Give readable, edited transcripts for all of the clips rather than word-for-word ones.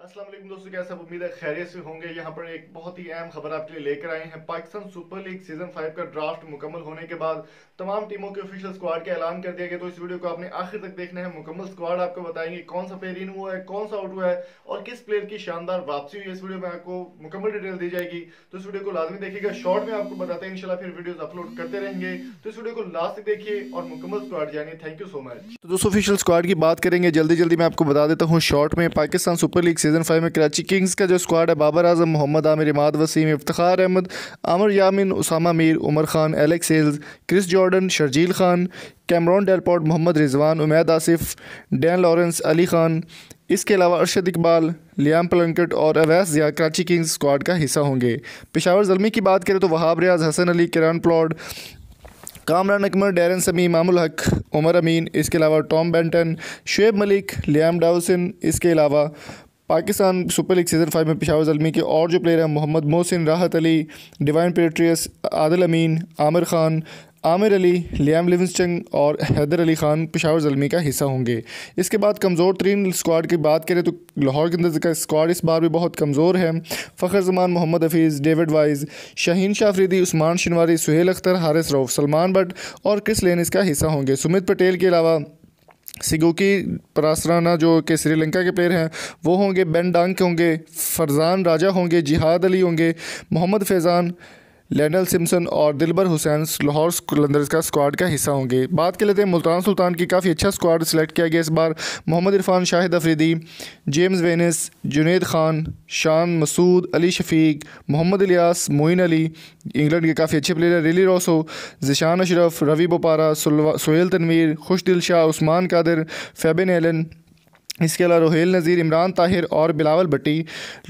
अस्सलाम वालेकुम दोस्तों, कैसे आप उम्मीद है खैरियत से होंगे। यहाँ पर एक बहुत ही अहम खबर आपके लिए लेकर आए हैं। पाकिस्तान सुपर लीग सीजन 5 का ड्राफ्ट मुकम्मल होने के बाद तमाम टीमों के ऑफिशियल स्क्वाड का ऐलान कर दिया गया। तो इस वीडियो को आपने आखिर तक देखना है। मुकम्मल स्क्वाड आपको बताएंगे कौन सा प्लेयर इन हुआ है, कौन सा आउट हुआ है और किस प्लेयर की शानदार वापसी हुई है। इस वीडियो में आपको मुकम्मल डिटेल दी जाएगी, तो इस वीडियो को लाजमी देखिएगा। शॉर्ट में आपको बताते हैं, इंशाल्लाह फिर वीडियोस अपलोड करते रहेंगे, तो इस वीडियो को लास्ट तक देखिए और मुकम्मल स्क्वाड जानिए। Thank you so much. तो दोस्तों ऑफिशियल स्क्वाड की बात करेंगे, जल्दी जल्दी मैं आपको बता देता हूँ शॉर्ट में। पाकिस्तान सुपर लीग सीजन 5 में कराची किंग्स का जो स्क्वाड है, Babar Azam, Mohammad Amir, Imad Wasim, Iftikhar Ahmed, Amir Yamin, Usama Mir, Umar Khan, Alex Hales, Chris Jordan, Sharjeel Khan, Cameron Delport, Mohammad Rizwan, Umaid Asif, Dan Lawrence, Ali Khan. इसके अलावा अरशद इकबाल, लियाम प्लंकेट और अवैस ज़िया कराची किंग्स स्क्वाड का हिस्सा होंगे। पेशावर ज़ल्मी की बात करें तो वहाब रियाज, हसन अली, किरान प्लॉड, कामरान अकमर, डैरन समी, इमामुल हक, उमर अमीन। इसके अलावा Tom Benton, Shoaib Malik, Liam Dawson. इसके अलावा पाकिस्तान सुपर लीग सीज़न 5 में पेशावर ज़ल्मी के और जो प्लेयर हैं, मोहम्मद मोहसिन, राहत अली, डिवाइन पेट्रियस, आदिल अमीन, आमिर खान, आमिर अली, लियाम लिविंगस्टन और हैदर अली खान पेशावर ज़ल्मी का हिस्सा होंगे। इसके बाद कमज़ोर तरीन स्क्वाड की बात करें तो लाहौर के अंदर का स्क्वाड इस बार भी बहुत कमज़ोर है। फ़खर जमान, मोहम्मद हफीज़, डेविड वाइज, शाहीन शाह अफरीदी, उस्मान शनवारी, सुहेल अख्तर, हारिस रऊफ, सलमान बट और क्रिस लेन इसका हिस्सा होंगे। सुमित पटेल के अलावा सिगुकी परासराना जो कि श्रीलंका के प्लेयर हैं वो होंगे, बेन डांक होंगे, फरजान राजा होंगे, जिहाद अली होंगे, मोहम्मद फैज़ान, लैंडल सिम्सन और दिलबर हुसैन लाहौर कलंदर्स का स्क्वाड का हिस्सा होंगे। बात कर लेते हैं मुल्तान सुल्तान की। काफ़ी अच्छा स्क्वाड सेलेक्ट किया गया इस बार। Mohammad Irfan, Shahid Afridi, James Venice, Junaid Khan, Shan Masood, Ali Shafiq, Mohammad Ilyas, Moin Ali. England के काफ़ी अच्छे प्लेयर रिली रोसो, जिशान अशरफ, रवि बोपारा, सोहेल तनवीर, खुशदिल शाह, उस्मान कादिर, फेबिन एलन। इसके अलावा रोहेल नज़ीर, इमरान ताहिर और बिलावल भट्टी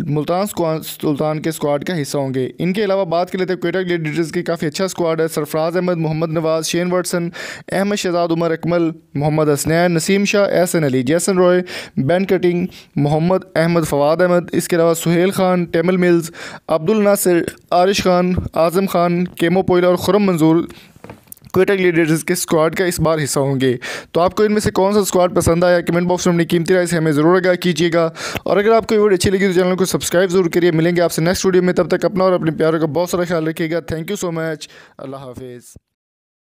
मुल्तान सुल्तान के स्क्वाड का हिस्सा होंगे। इनके अलावा बात कर लेते हैं क्वेटा ग्लेडिएटर्स की। काफ़ी अच्छा स्क्वाड है। सरफराज अहमद, मोहम्मद नवाज़, शेन वाटसन, अहमद शहजाद, उमर अकमल, मोहम्मद हसनैन, नसीम शाह, एहसन अली, जैसन रॉय, बेन कटिंग, मोहम्मद अहमद, फवाद अहमद। इसके अलावा सुहेल खान, टेमल मिल्स, अब्दुल नासिर, आरिश खान, आज़म खान, केमो पोइला और खुरम मंजूर क्वेटा ग्लेडिएटर्स के स्क्वाड का इस बार हिस्सा होंगे। तो आपको इनमें से कौन सा स्क्वाड पसंद आया, कमेंट बॉक्स में अपनी कीमती राय से हमें ज़रूर आगाह कीजिएगा। और अगर आपको वीडियो अच्छी लगी तो चैनल को सब्सक्राइब जरूर करिए। मिलेंगे आपसे नेक्स्ट वीडियो में, तब तक अपना और अपने प्यारों का बहुत सारा ख्याल रखिएगा। Thank you so much. अल्लाह हाफिज़।